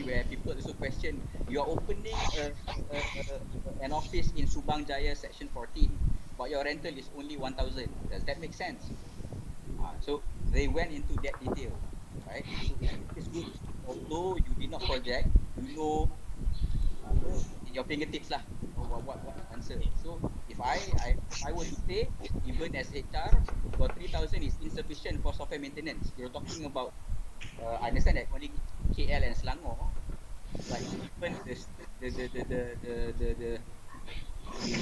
where people also question, you are opening an office in Subang Jaya section 14, but your rental is only 1,000. Does that make sense? So they went into that detail, right? So it's good. Although you did not project, you know, in your fingertips lah, what answer. So if I were to say, even as HR, your 3,000 is insufficient for software maintenance. You're talking about, I understand that only KL and Selangor, but given the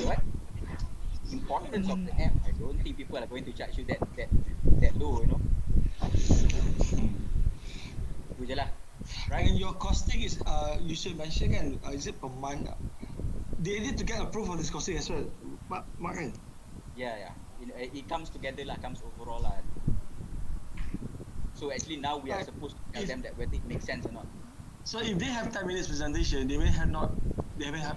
what importance of the app, I don't think people are going to charge you that low, you know. Itu je lah. Right. And your costing is, you should mention kan, is it per month? They need to get approval of this costing as well, Mark, kan? Yeah. It comes together lah, comes overall lah. So actually now we are supposed to tell them that whether it makes sense or not. So if they have 10 minutes presentation, they may not have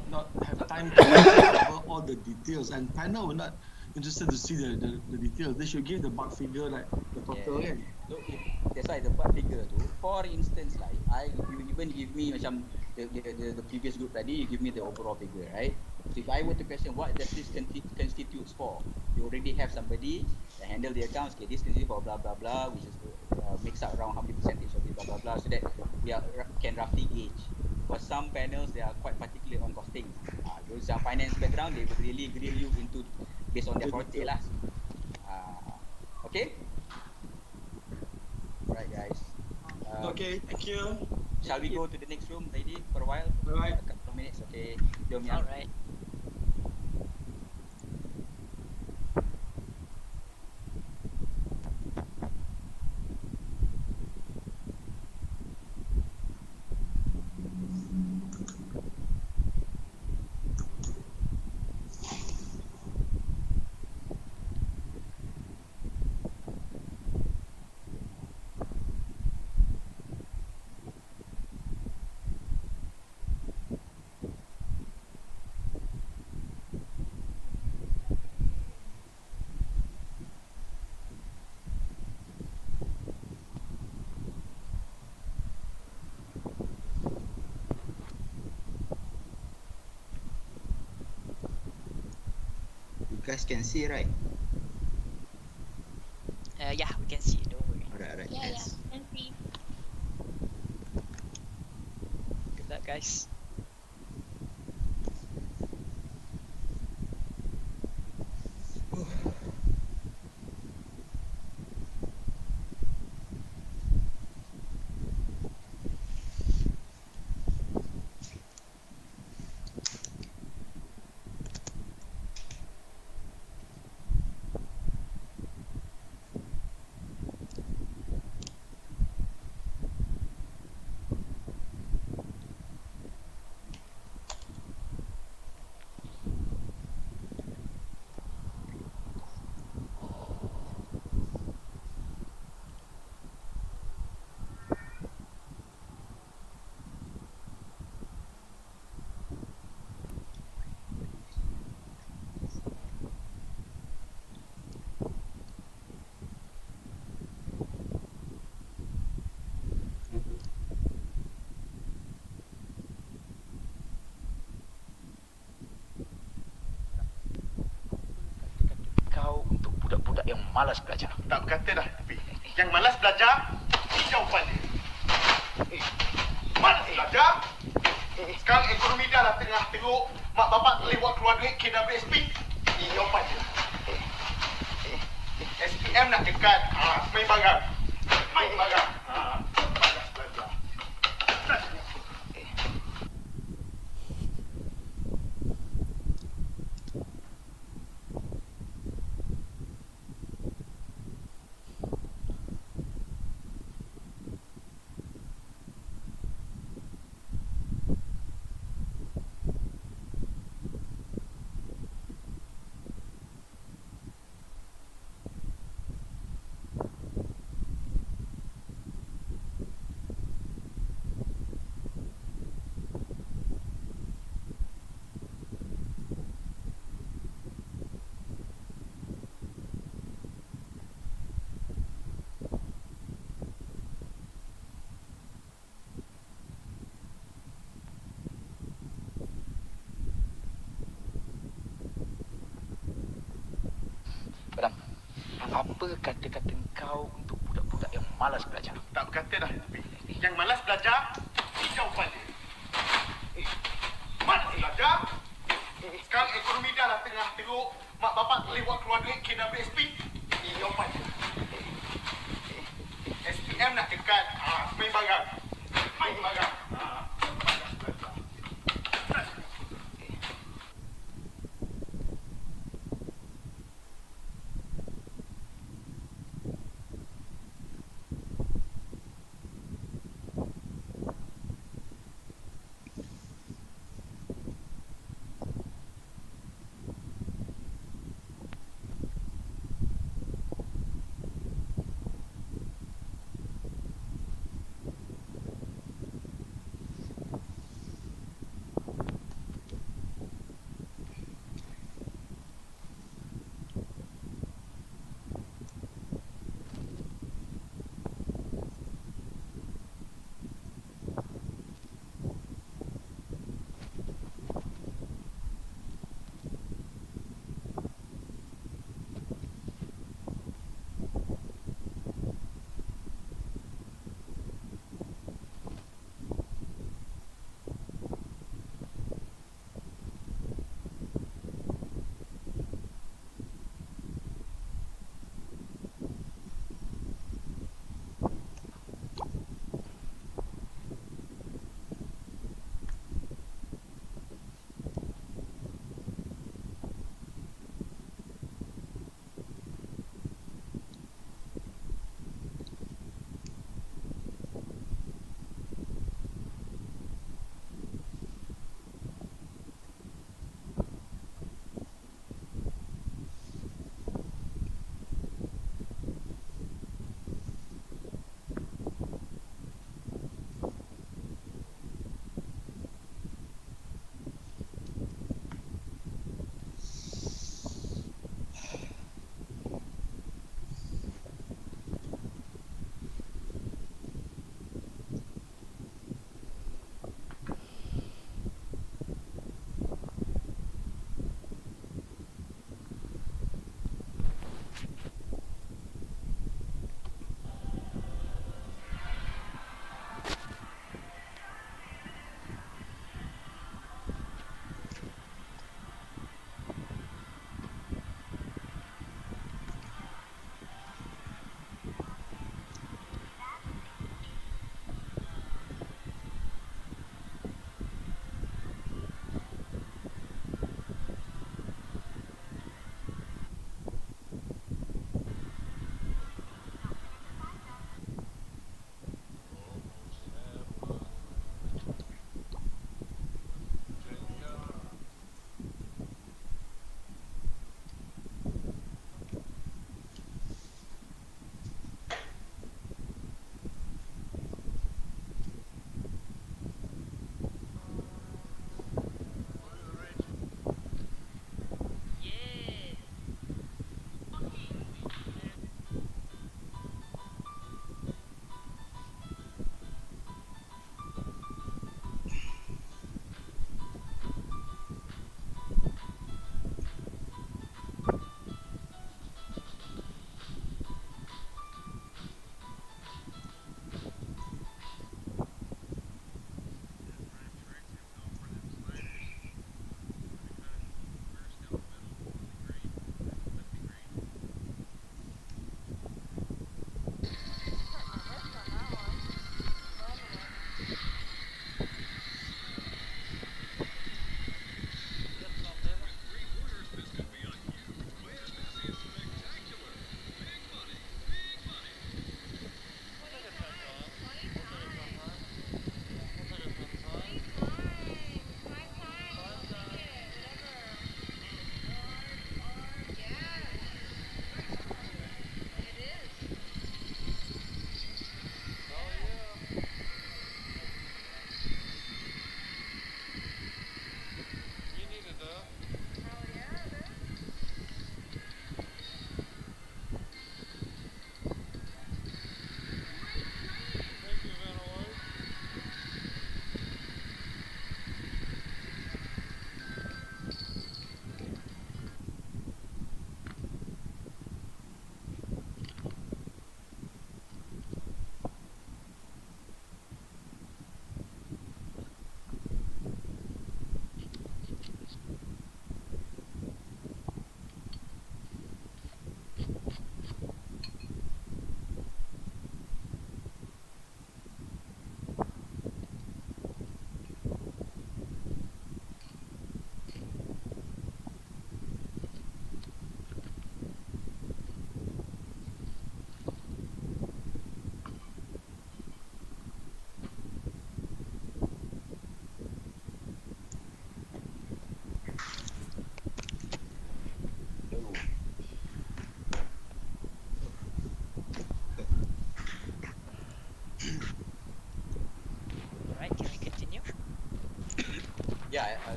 time to cover all the details, and panel will not interested to see the details. They should give the bug figure, like the total. Yeah. So that's why the bug figure tu, for instance, like you even give me macam the previous group tadi, you give me the overall figure, right? So if I were to question what does this constitutes for, you already have somebody that handle the accounts. Okay, this constitutes for blah blah blah, which is makes up around how many percentage of it, blah blah blah, so that we can roughly gauge. For some panels, they are quite particular on costing. Those are finance background, they will really grill you into based on their forte lah. Okay. Right, guys. Okay, thank you. Shall we go to the next room, lady, for a while? Alright. A couple of minutes, okay. Alright. You guys can see, right? Yeah, we can see. Don't worry. Alright. Yeah, Yes. can see. Good luck, guys. Kau untuk budak-budak yang malas belajar. Tak berkata dah, tapi yang malas belajar, jawapan dia. Malas belajar? Sekarang ekonomi dah lah tengah teruk. Mak bapak boleh buat keluar duit KWSP. Jawapan dia. SPM nak dekat, main barang. Main barang. Malas belajar. Apa kata-kata kau untuk budak-budak yang malas belajar? Tak berkata dah. Yang malas belajar, jawapan dia. Malas belajar? Sekarang ekonomi dah lah tengah teruk. Mak bapak boleh buat keluar duit KWSP. Jawapan dia. SPM nak tekan. Main barang. Main barang. Malas belajar.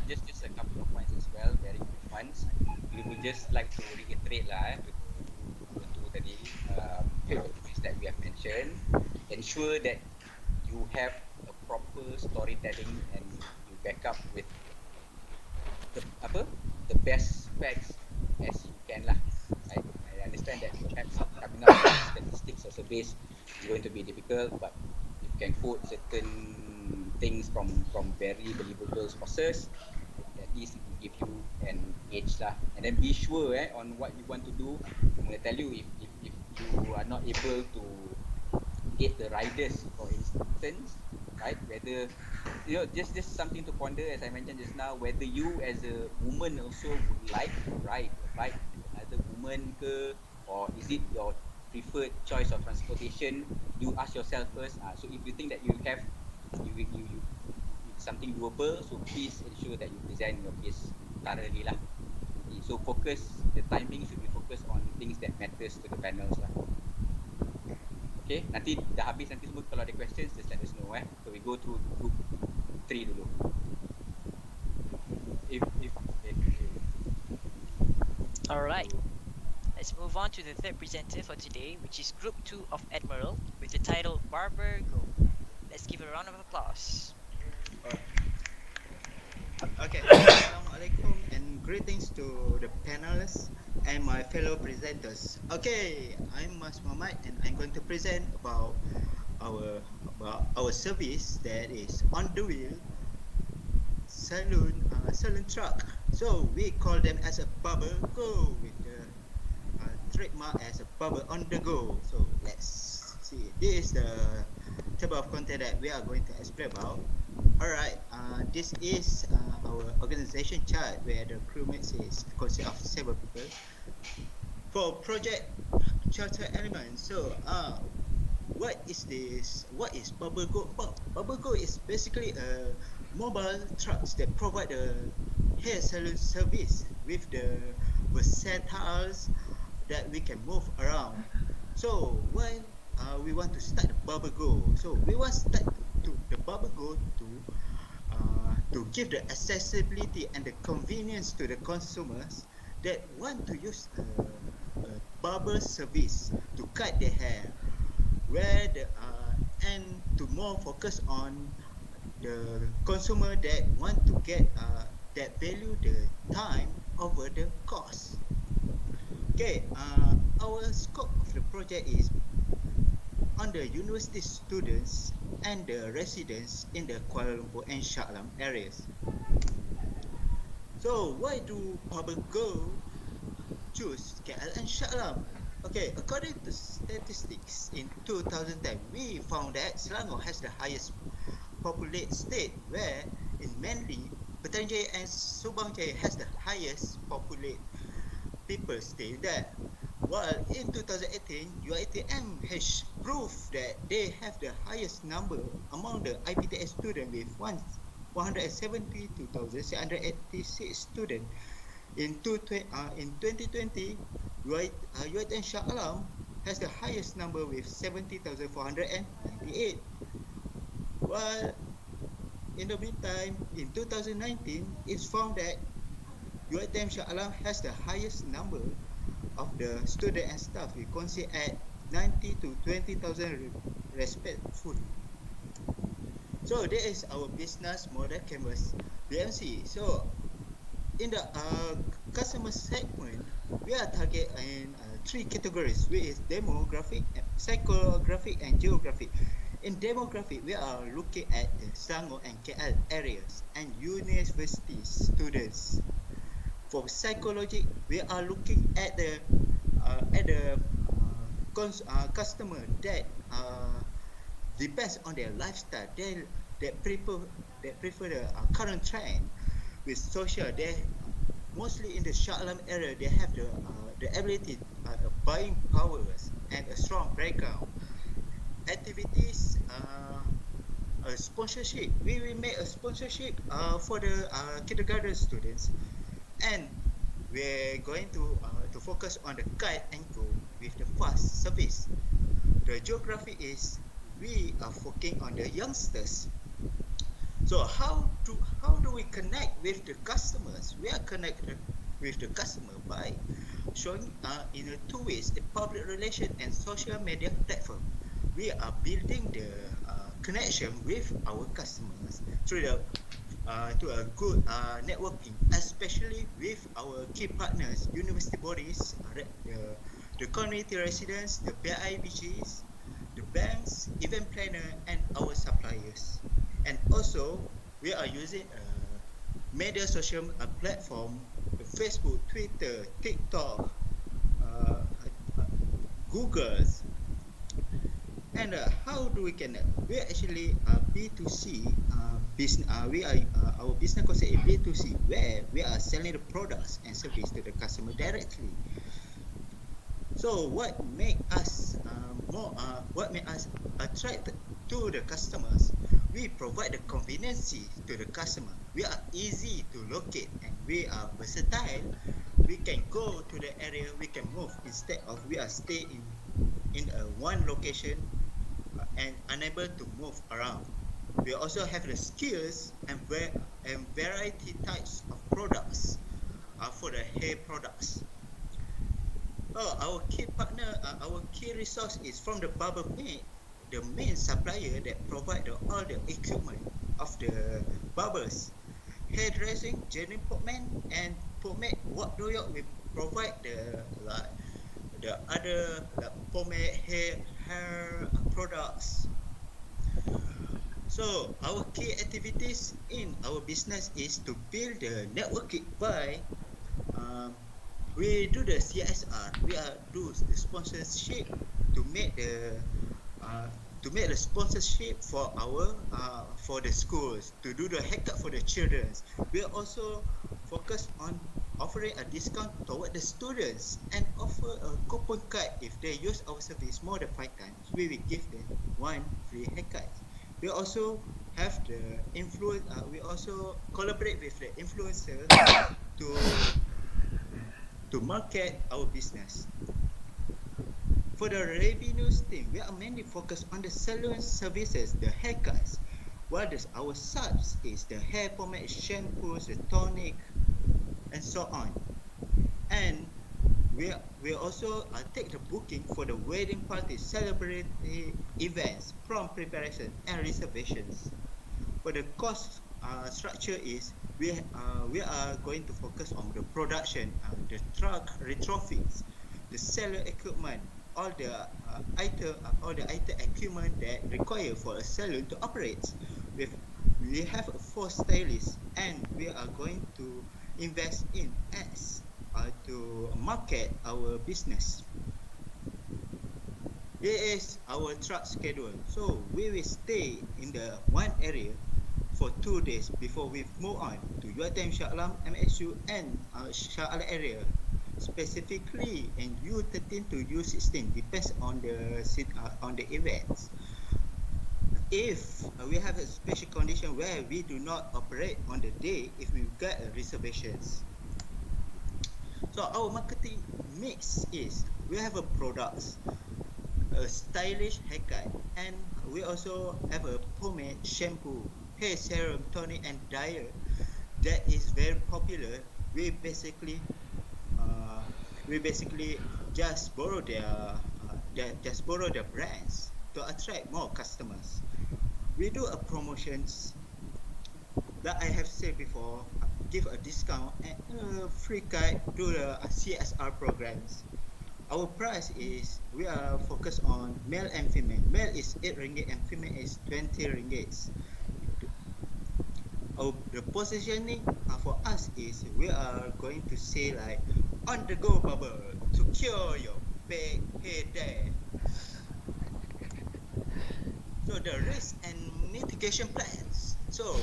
Just a couple of points as well, very quick ones. We would just like to reiterate lah, to tadi the points that we have mentioned. Ensure that you have a proper storytelling and you back up with the best facts as you can lah. I understand that perhaps coming up with statistics or surveys is going to be difficult, but if you can quote certain things from very believable sources, at least it will give you an edge lah. And then be sure on what you want to do. I'm going to tell you, if you are not able to get the riders, for instance, right? Whether just something to ponder, as I mentioned just now, whether you as a woman also would like to ride a bike with another woman ke, or is it your preferred choice of transportation? You ask yourself first. So if you think that you have it's something doable, so please ensure that you present your case thoroughly lah. So the timing should be focused on things that matters to the panels lah. Okay, nanti dah habis nanti semua kalau ada questions just let us know So we go through group 3 dulu. If Alright. Let's move on to the third presenter for today, which is Group 2 of Admiral with the title Barber Go. Let's give a round of applause. Okay, Assalamualaikum and greetings to the panelists and my fellow presenters. Okay, I'm Mas Muhammad and I'm going to present about our service that is on the wheel saloon truck. So we call them as a Barber Go with the trademark as a Barber on the go. So let's see. This is the table of content that we are going to explain about. Alright, this is our organization chart where the crewmates is consist of several people. For project charter element, so what is this? What is Barber Go about? Barber Go is basically a mobile trucks that provide a hair salon service with the versatiles that we can move around. So when we want to start the Barber Go, so we want to start to the Barber Go to give the accessibility and the convenience to the consumers that want to use a barber service to cut their hair, and to more focus on the consumer that want to get that value the time over the cost. Okay, our scope of the project is on the university students and the residents in the Kuala Lumpur and Shah Alam areas. So why do Barber Go choose KL and Shah Alam? Okay, according to statistics in 2010, we found that Selangor has the highest populated state, where in mainly Petaling Jaya and Subang Jaya has the highest populated people stay there. While in 2018, UiTM has proved that they have the highest number among the IPTS students with 172,686 students. In 2020, UiTM Shah Alam has the highest number with 70,498. While in the meantime, in 2019, it's found that UiTM Shah Alam has the highest number of the student and staff. We consider at 90 to 20,000 respectively. So that is our business model canvas BMC. So in the customer segment, we are targeting 3 categories, which is demographic, psychographic, and geographic. In demographic, we are looking at the Selangor and KL areas and university students. For psychology, we are looking at the customer that depends on their lifestyle. They prefer the current trend with social. They mostly in the Shah Alam area, they have the ability, buying powers and a strong background. Activities, sponsorship. We will make a sponsorship for the kindergarten students, and we're going to focus on the guide and go with the fast service. The geography is we are focusing on the youngsters. So how do we connect with the customers? We are connected with the customer by showing in two ways: the public relation and social media platform. We are building the connection with our customers through the to a good networking, especially with our key partners, university bodies, the community residents, the PIBGs, the banks, event planner, and our suppliers. And also, we are using a media social platform, Facebook, Twitter, TikTok, Google's. And how do we connect? We are actually B2C business. We are our business concept is B2C, where we are selling the products and service to the customer directly. So what make us attract to the customers? We provide the convenience to the customer. We are easy to locate and we are versatile. We can go to the area. We can move instead of we are stay in one location and unable to move around. We also have the skills and variety types of products for the hair products. Oh, our key partner, our key resource is from the barber maid, the main supplier that provide all the equipment of the barbers. Hairdressing, genuine pomade, and pomade. What do you we provide the other pomade hair products. So our key activities in our business is to build the networking by we do the CSR. We do the sponsorship to make the sponsorship for our for the schools, to do the haircut for the children. We also focus on offering a discount toward the students and offer a coupon card if they use our service more than 5 times. We will give them one free haircut. We also have the influence. We also collaborate with the influencer to market our business. For the revenue stream, we are mainly focused on the salon services, the haircuts, while our subs is the hair pomade, shampoos, the tonic, and so on. And we also take the booking for the wedding parties, celebrity events, prom preparation, and reservations. For the cost structure is we are going to focus on the production, the truck retrofits, the seller equipment, all the item equipment that required for a salon to operate. We have 4 stylists and we are going to invest in ads to market our business. Here is our truck schedule. So we will stay in the one area for 2 days before we move on to UiTM Shah Alam, MSU, and Shah Alam area. Specifically in U13 to U16 depends on the events. If we have a special condition where we do not operate on the day, if we get reservations. So our marketing mix is we have a products, a stylish haircut, and we also have a pomade, shampoo, hair serum, tonic, and dye that is very popular. We basically just borrow their brands to attract more customers. We do a promotions that I have said before, give a discount and free card, do the CSR programs. Our price is we are focused on male and female. Male is 8 ringgit and female is 20 ringgit. The positioning for us is we are going to say like on the go barber to cure your big hair there. So the risk and mitigation plans. So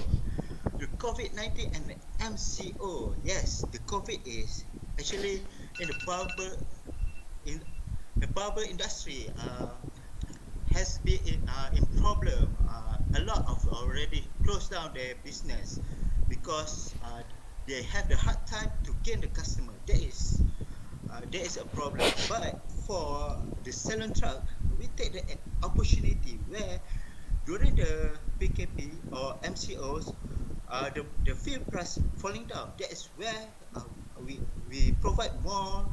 the COVID-19 and the MCO. Yes, the COVID is actually in the barber industry has been in problem. A lot of already closed down their business because they have the hard time to gain the customer. That is a problem. But for the salon truck, we take the opportunity where during the PKP or MCOs, the field price falling down. That is where we provide more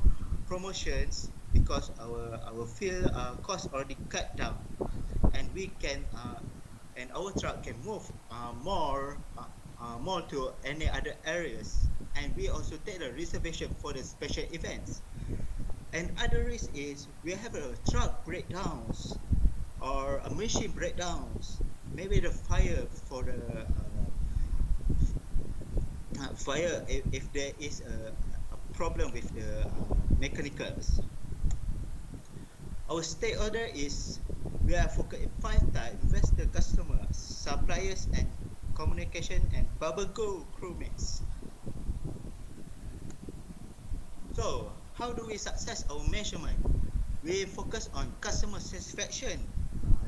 promotions because our field cost already cut down, and we can and our truck can move more to any other areas, and we also take the reservation for the special events. And other risk is we have a truck breakdowns or a machine breakdowns. Maybe the fire for the fire if there is a problem with the mechanicals. Our stakeholder is we are focused in five types: investor, customers, suppliers, and communication and Bubble Go crewmates. So how do we success our measurement? We focus on customer satisfaction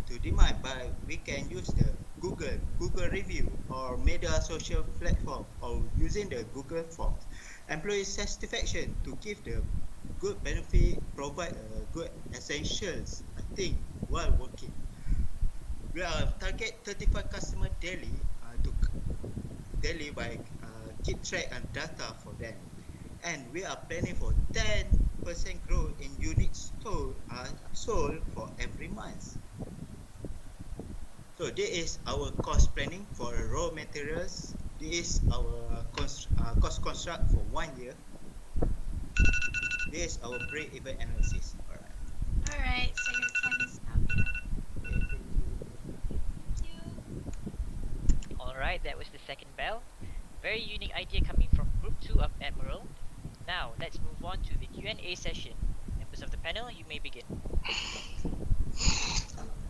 to demand by we can use the Google review or media social platform or using the Google Forms. Employee satisfaction to give the good benefit, provide good essentials, I think, while working. We are target 35 customer daily to daily by keep track and data for them. And we are planning for 10% growth in units sold for every month. So this is our cost planning for raw materials. This is our cost construct for 1 year. This is our break-even analysis. Alright. Alright, so your time is up. Okay, thank you. Thank you. Alright, that was the second bell. Very unique idea coming from Group 2 of Admiral. Now, let's move on to the Q&A session. Members of the panel, you may begin.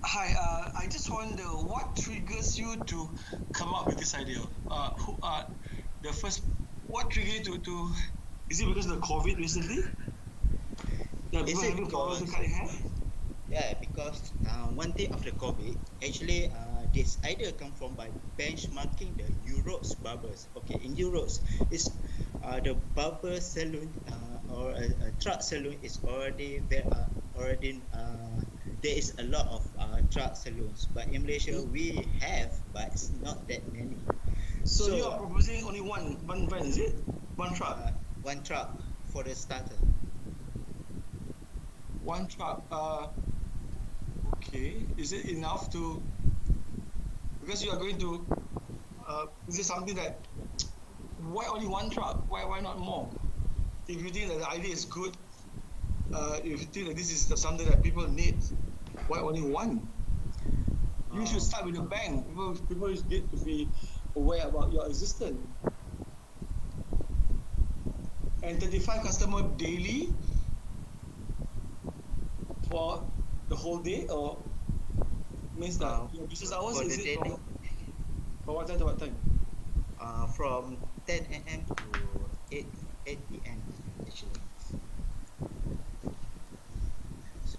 Hi, I just wonder what triggers you to come up with this idea? The first, what triggered you to is it because of the COVID recently? Yeah, Is people it having problems to because- cut their hair? Yeah, because one thing after COVID, actually this idea come from by benchmarking the Europe's barbers. Okay, in Europe's, it's the barber salon or a truck salon is already there. There is a lot of truck salons, but in Malaysia we have, but it's not that many. So you are proposing only one van, is it? One truck? One truck for the starter. One truck. Okay. Is it enough to? Because you are going to. Is it something that? Why only one truck? Why not more? If you think that the idea is good, if you think that this is something that people need, why only one? You should start with a bang. People need to be aware about your existence. And 35 customer daily for the whole day, or means that your business hours for is the it daily. from what time to what time? From 10 a.m. to 8 p.m. actually.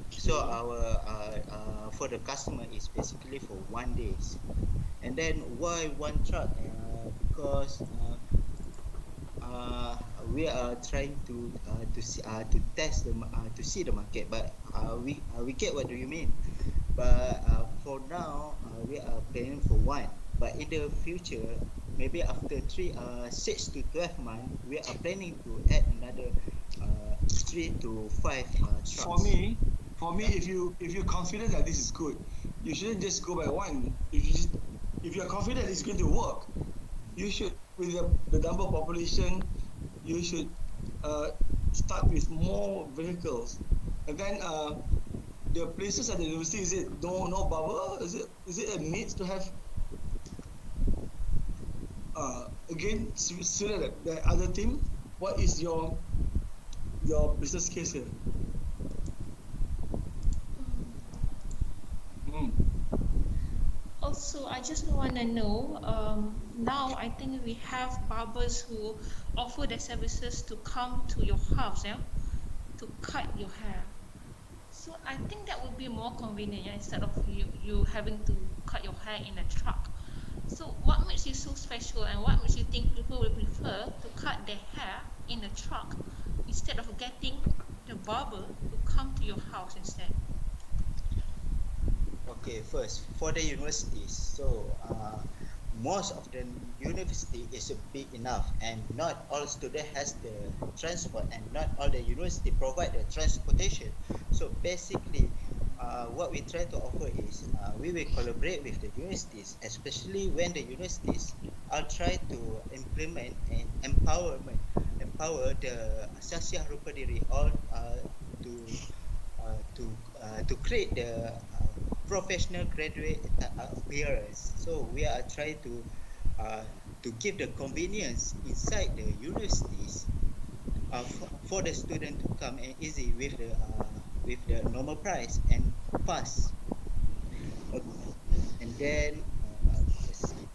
So our for the customer is basically for 1 day, and then why one truck? Because we are trying to see to test to see the market, but we get what do you mean. But for now we are planning for one. But in the future, maybe after 6 to 12 months, we are planning to add another 3 to 5 trucks. For me, if you're confident that this is good, you shouldn't just go by one. If you're confident it's going to work, you should, with the number of population, you should start with more vehicles, and then the places at the university, is it no bubble? Is it a need to have? Again, so that the other team, what is your business case here? Also, I just want to know, now I think we have barbers who offer their services to come to your house, yeah, to cut your hair. So I think that would be more convenient, yeah, instead of you having to cut your hair in a truck. So what makes you so special, and what makes you think people will prefer to cut their hair in a truck instead of getting the barber to come to your house instead? Okay, first for the universities. So most of the university is big enough, and not all student has the transport, and not all the university provide the transportation. So basically, what we try to offer is we will collaborate with the universities, especially when the universities are try to implement and empower the saksi rupa diri, or to to create the professional graduate appearance. So we are trying uh, to give the convenience inside the universities for the student to come and easy with the normal price and fast. And then let's see.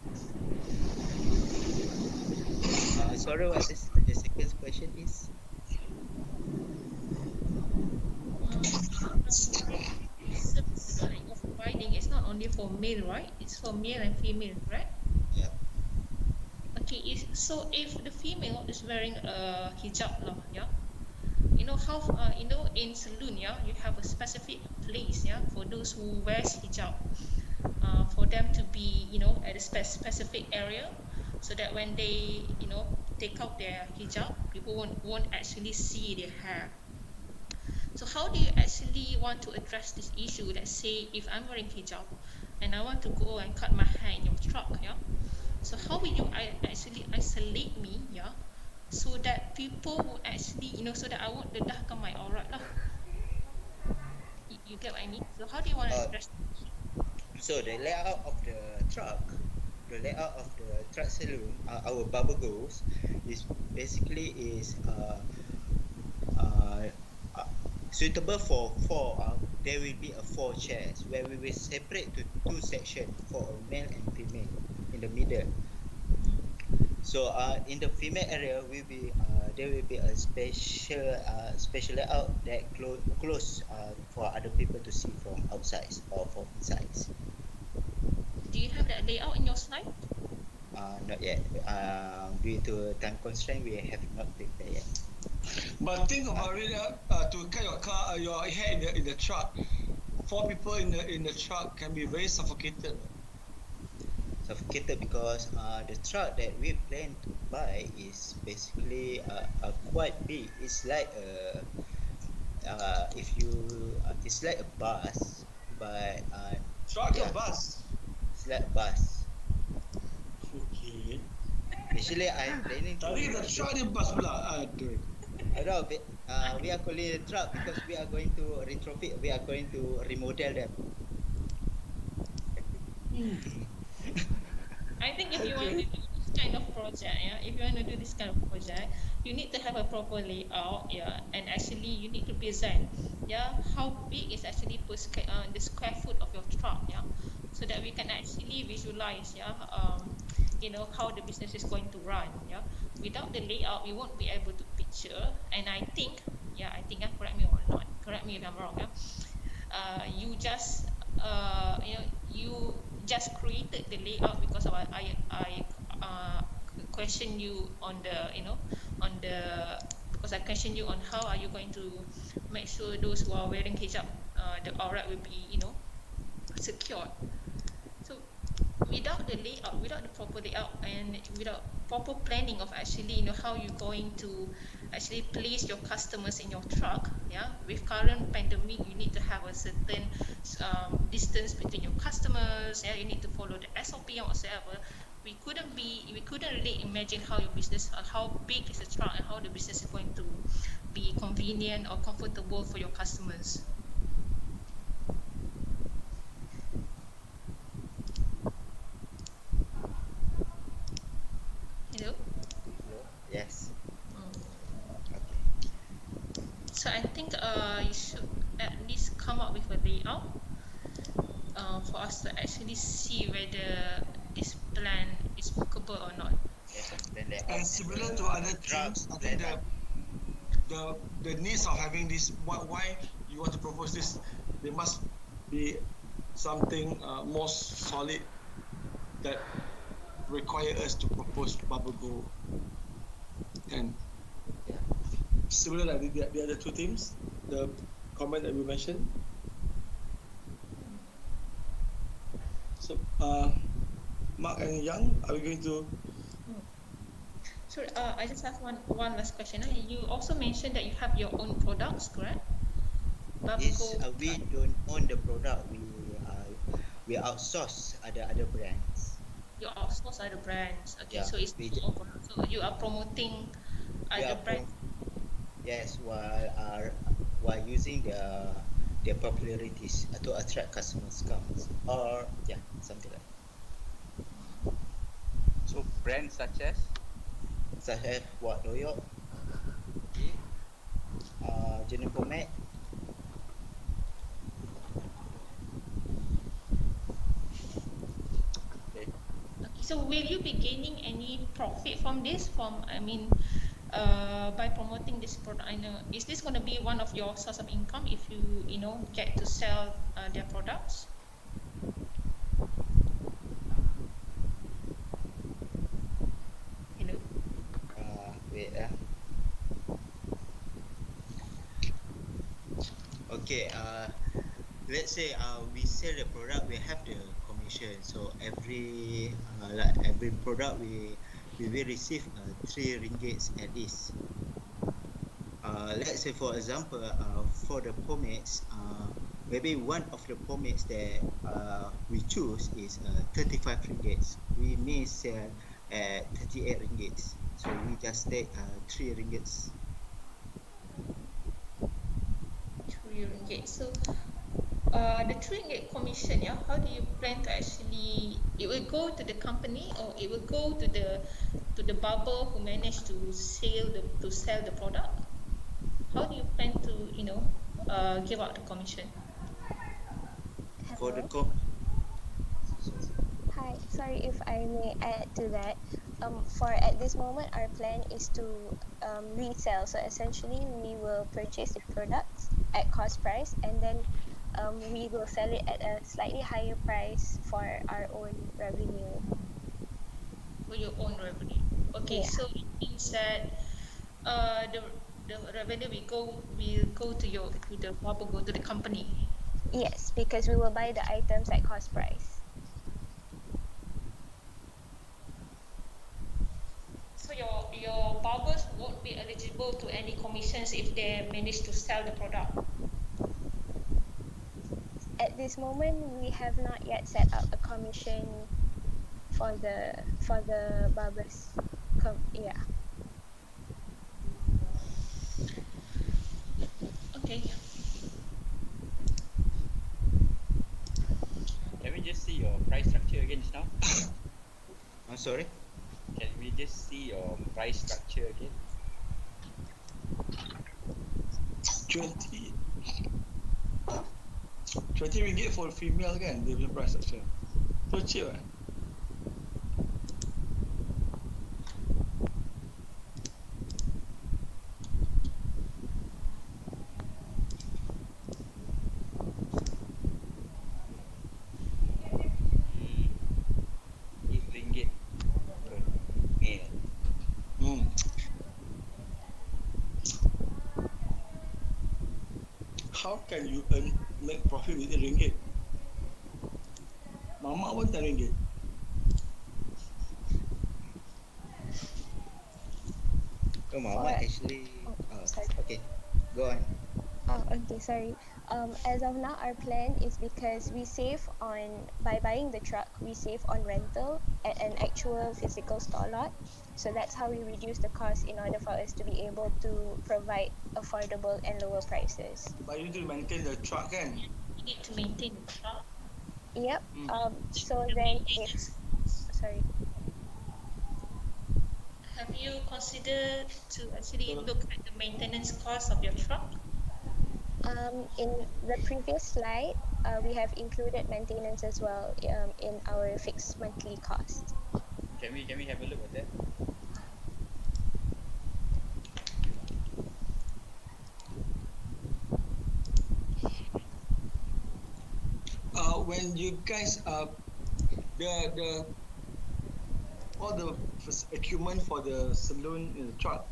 Sorry, what the second question is? Services that you're providing is not only for male, right? It's for male and female, right? Yeah. Okay, so if the female is wearing a hijab lah, yeah, you know how you know in saloon, yeah, you have a specific place, yeah, for those who wears hijab, for them to be, you know, at a specific area, so that when they, you know, take out their hijab, people won't actually see their hair. So how do you actually want to address this issue? Let's say if I'm wearing hijab and I want to go and cut my hair in your truck, yeah. So how will you actually isolate me, yeah, so that people will actually, you know, so that I won't dedahkan my aurat lah. You get what I mean? So how do you want to Uh, address this issue? so the layout of the truck saloon, our barber goes is basically is uh, uh, suitable for four. There will be a four chairs where we will separate to two sections for a male and female in the middle. So in the female area, there will be a special layout that close for other people to see from outside or from inside. Do you have that layout in your slide? Not yet. Due to time constraint, we have not picked that yet. But think about it. To cut your hair in the truck. 4 people in the truck can be very suffocated. Suffocated because the truck that we plan to buy is basically quite big. It's like it's like a bus, but Truck yeah, or bus? it's like a bus. Okay. Actually, I'm planning to. Tadi the truck ni bus pula. Aduh. No, we are calling it truck because we are going to retrofit. We are going to remodel them. I think if you want to do this kind of project, yeah, if you want to do this kind of project, you need to have a proper layout, yeah, and actually you need to present, yeah, how big is actually the square foot of your truck, yeah, so that we can actually visualize, yeah, you know, how the business is going to run, yeah. Without the layout, we won't be able to picture, and I think, correct me or not, correct me if I'm wrong, yeah. You just you know, you just created the layout because of I question you on the, you know, on the, because I question you on how are you going to make sure those who are wearing hijab, the aurat will be, you know, secured. So without the layout, without the proper layout, and without proper planning of actually, you know, how you're going to actually place your customers in your truck, yeah, with current pandemic, you need to have a certain distance between your customers, yeah, you need to follow the SOP or whatsoever. We couldn't really imagine how your business, how big is the truck, and how the business is going to be convenient or comfortable for your customers. Hello? Yes. Okay. So I think you should at least come up with a layout for us to actually see whether this plan is workable or not. Yes, then layout And similar to other trucks, teams, I think the needs of having this, why you want to propose this, there must be something more solid that require us to propose Bubble Go. And similar like the other two teams, the comment that we mentioned. Mark and Young, are we going to? So I just have one last question. You also mentioned that you have your own products, correct? This Barbago. we don't own the product. We outsource other brands. You outsource other brands. Okay, Yeah, so it's we not overall. So you are promoting we other are brands. yes, while using their popularities to attract customers comes or yeah, something like So brands such as such as what Doyok, okay, Genepomet. okay. Okay, so will you be gaining any profit from this? By promoting this product, I know, is this going to be one of your source of income if you get to sell their products? Hello. Wait. Okay. Let's say we sell the product, we have the commission. So every product we will receive 3 ringgits at least. Let's say for example, for the pomades, maybe one of the pomades that we choose is 35 ringgits. We may sell at 38 ringgits. So we just take 3 ringgits. 3 ringgit. So the 3 ringgit commission, yeah, how do you plan to actually, it will go to the company or it will go to the barber who managed to sell the product? How do you plan to give out the commission? For the Hello. com Hi. Sorry if I may add to that. For at this moment, our plan is to resell. So essentially, we will purchase the products at cost price, and then we will sell it at a slightly higher price for our own revenue. For your own revenue. Okay, Yeah. so it means that the revenue will go to the barber, go to the company. Yes, because we will buy the items at cost price. So your barbers won't be eligible to any commissions if they manage to sell the product. At this moment, we have not yet set up a commission for the barbers. Yeah. Okay. Can we just see your price structure again just now? I'm sorry. Can we just see your price structure again? 20 ringgit for female kan, dia punya price structure. So cheap kan? RM8 per male. How can you make profit with RM8? Mama pun RM10. Oh, Mama For- actually. Sorry. Okay, go on. Oh, okay, sorry. As of now, our plan is because we save by buying the truck, we save on rental at an actual physical store lot. So that's how we reduce the cost in order for us to be able to provide affordable and lower prices. But you need to maintain the truck kan? You need to maintain the truck. Yep. Mm. So The then if, maintenance. sorry. Have you considered to actually look at the maintenance cost of your truck? In the previous slide, we have included maintenance as well in our fixed monthly cost. Can we have a look at that? When you guys the all the equipment for the salon in the truck,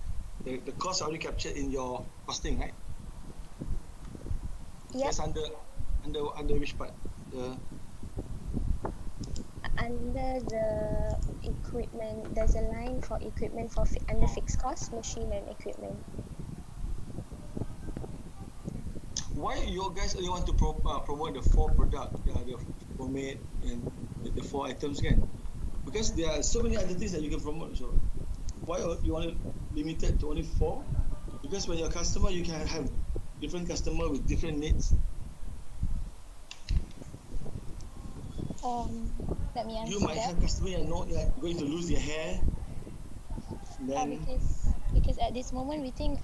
the cost already captured in your costing, right? Yep. That's under which part? The under the equipment, there's a line for equipment for under fixed cost, machine and equipment. Why you guys only want to promote the 4 product, the pomade and the 4 items kan? Because there are so many other things that you can promote. So why you want to limit it to only 4? Because when you're a customer, you can have different customer with different needs. Let me answer You might that. have customers that are not going to lose their hair. Then Because at this moment we think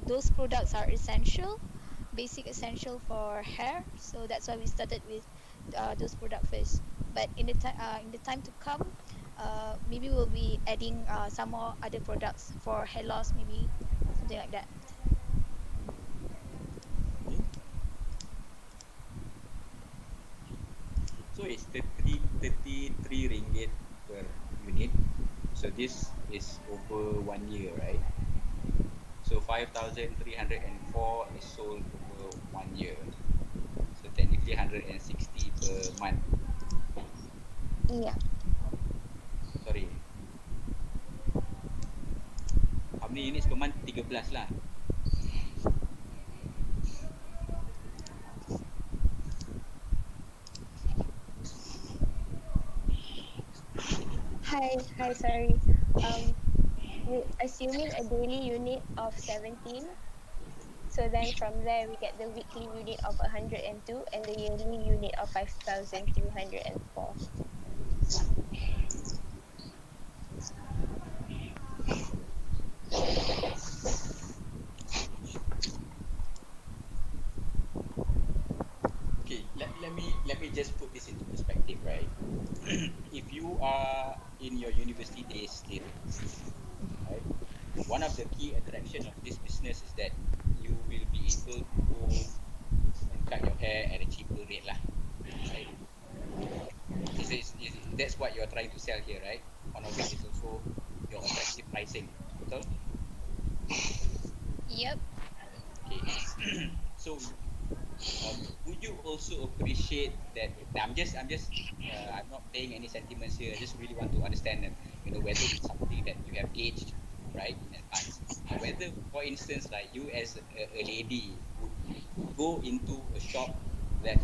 those products are essential, basic essential for hair. So that's why we started with those products first. But in the time to come, maybe we'll be adding some more other products for hair loss, maybe something like that. So it's 33 ringgit per unit. So this is over 1 year, right? So 5,304 is sold over 1 year. So technically 160 per month. Yeah. Sorry. How many units per month? 13 lah. Hi, sorry. We're assuming a daily unit of 17. So then from there we get the weekly unit of 102 and the yearly unit of 5,304. Okay, let me just put this into perspective, right? If you are in your university days still, right? One of the key attraction of this business is that you will be able to go and cut your hair at a cheaper rate lah, right? That's what you're trying to sell here, right? One of it is also your attractive pricing, betul? Yep. Okay. So would you also appreciate that? I'm not playing any sentiments here. I just really want to understand that, whether it's something that you have gauged, right, in advance. Whether, for instance, like you as a lady would go into a shop that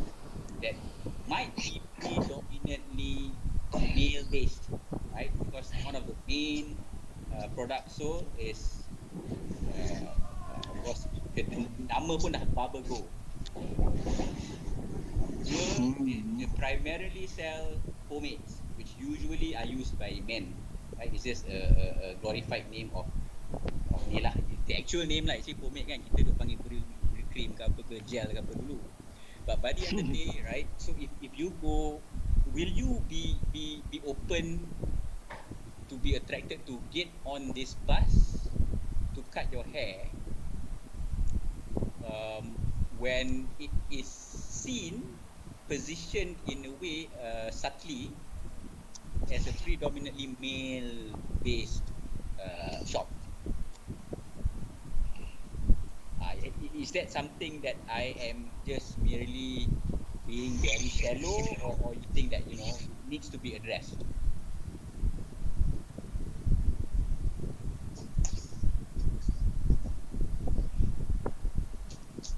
might be predominantly male based, right? Because one of the main products sold is, of course, nama pun dah Barber Go. They primarily sell pomades, which usually are used by men, right? It's just a glorified name of ni lah. The actual name lah, actually pomade kan, kita duk panggil cream ke apa ke, gel ke apa dulu. But by the end of the day, right? So if you go, will you be open to be attracted to get on this bus to cut your hair when it is seen, positioned in a way subtly as a predominantly male-based shop? Is that something that I am just merely being very shallow, or you think that it needs to be addressed?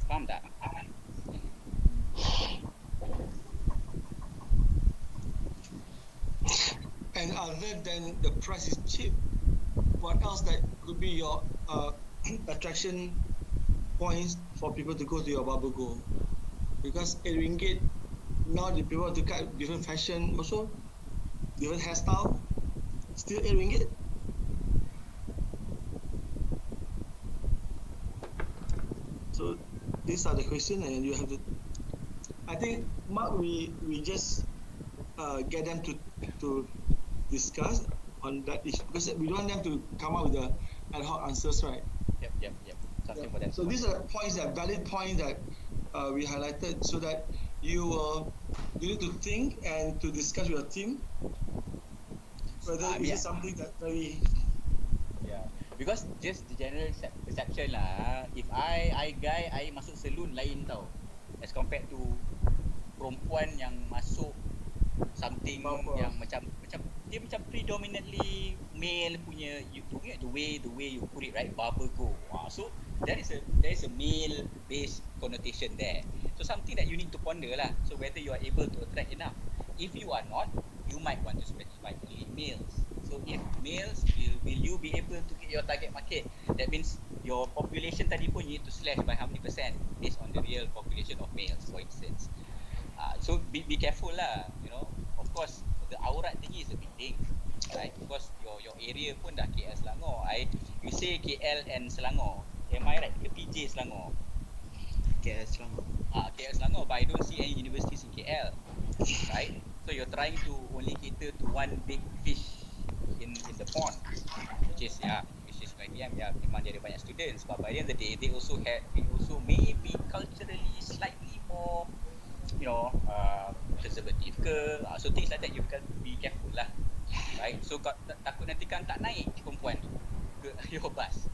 Faham tak? And other than the price is cheap, what else that could be your attraction points for people to go to your barber go? Because 8 ringgit, now the people want to cut different fashion also, different hairstyle, still 8 ringgit. So these are the questions, and you have to, I think, Mark, we just get them to discuss on that issue, because we don't want them to come up with the ad hoc answers, right? Yep. Something for that. So these are points, that valid points that we highlighted, so that you need to think and to discuss with your team whether this is something that very. Yeah, because just the general perception lah. If I guy, I masuk salon lain tau, as compared to perempuan yang masuk something Barber. yang macam dia macam predominantly male punya, you looking at the way you put it, right? Barber go. So there is a male based connotation there. So something that you need to ponder lah. So whether you are able to attract enough. If you are not, you might want to specify only males. So if males, will you be able to get your target market? That means your population tadi pun you need to slash by how many percent based on the real population of males, for instance. So be careful lah, you know. Of course, the aurat tinggi is a big thing, right? Because your area pun dah KL Selangor. You say KL and Selangor. Am I right? Ke PJ Selangor? KL Selangor. KL Selangor, but I don't see any universities in KL, right? So you're trying to only cater to one big fish in the pond, which is IBM. Memang dia ada banyak students, but by the end of the day, they also may be culturally slightly more, you know, conservative ke. So things like that you can be careful lah, right? So takut nanti kan tak naik perempuan tu ke your bus.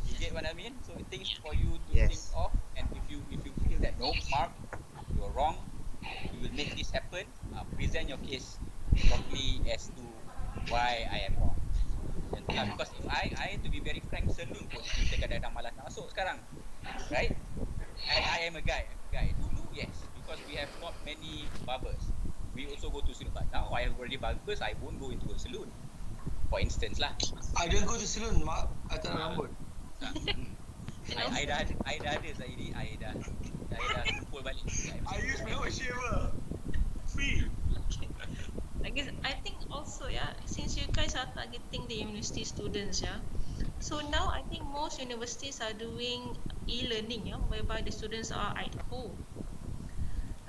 You get what I mean? So things for you to Yes. think of, and if you feel that no, Mark, you're wrong, you will make this happen, present your case properly as to why I am wrong. Macam tu lah. Because if I to be very frank, Selun pun kita kadang-kadang malas nak masuk sekarang, right? I am a guy. Dulu, yes, because we have not many barbers. We also go to salon, but now I have already barbers, I won't go into a salon, for instance lah. I don't go to salon, Mak. I tak nak rambut. I dah ada Zaidi. I dah kumpul balik. I use my own shaver. Free. I think also, since you guys are targeting the university students, so now I think most universities are doing e-learning, whereby the students are at home,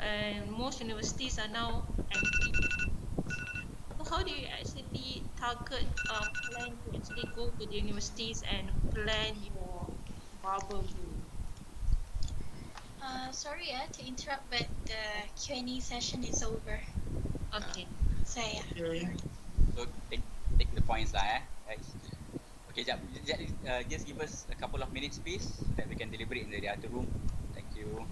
and most universities are now empty. So how do you actually target plan to actually go to the universities and plan your barber room? Sorry to interrupt, but the Q&A session is over. Okay. So yeah. So take the points lah, guys. Okay, jap. Just give us a couple of minutes, please, so that we can deliberate in the other room. Thank you.